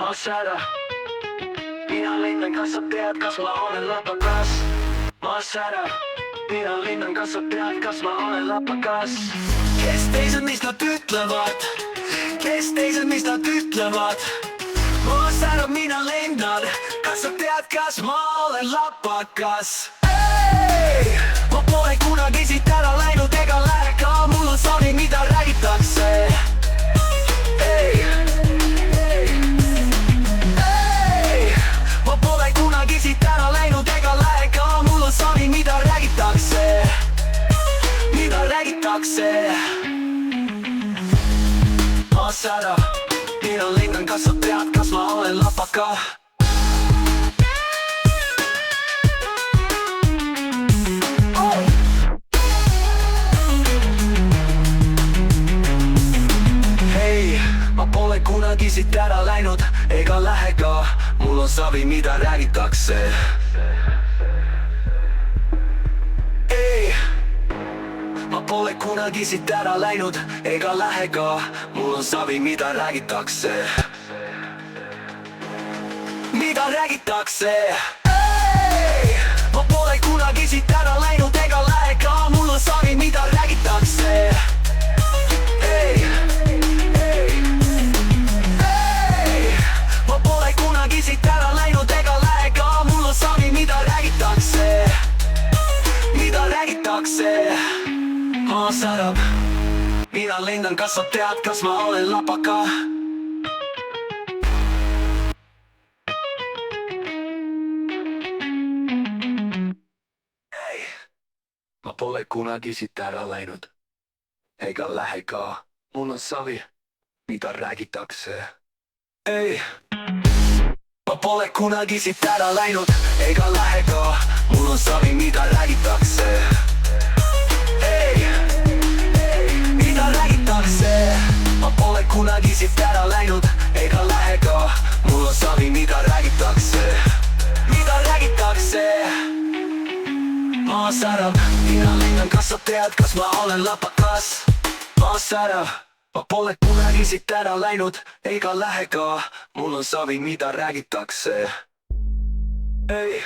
ma sära. Mina linnan kanssa tead, kas ma olen lapakas. Ma sära. Mina linnan kanssa tead, kas ma olen lapakas. Kes teised mis nad ütlevad? Kes teised mis nad ütlevad? Ma sära, mina linnan, kas sa tead, kas ma olen lapakas? Ei! Ma pole kunagi siit ära läinud ega lähe ka, mul on savi, mida räägitakse. Ei! Ei! Ma pole kunagi siit ära läinud ega lähe ka, mul on savi, mida räägitakse. Mida räägitakse? Ma sära, mina linnan, kas sa tead, kas ma olen lapaka? Kunagi siit ära läinud ega lähe ka, mul on savi, mida räägitakse. Ei, ma pole kunagi siit ära läinud ega lähe ka, mul on savi, mida räägitakse. Mida räägitakse? Ei, ma pole kunagi siit ära läinud ega lähe ka, mul on savi, mida räägitakse. Ei. Siit ära läinud ega lähe ka, mul on savi, mida räägitakse. Mida räägitakse? Ma särab, mina lendan, kas sa tead, kas ma olen lapaka? Ei, ma pole kunagi siit ära läinud ega lähe ka, mul on savi, mida räägitakse. Ei, ma pole kunagi siit ära läinud ega lähe ka, mul on savi, mida räägitakse. Ei, mida räägitakse? Ma pole kunagi siit ära läinud ega lähe ka, mul on savi, mida räägitakse. Mida räägitakse? Ma särab, mina linnan, kas sa tead, kas ma olen lapakas? Ma särab, ma pole kunagi siit ära läinud ega lähe ka, mul on savi, mida räägitakse. Ei.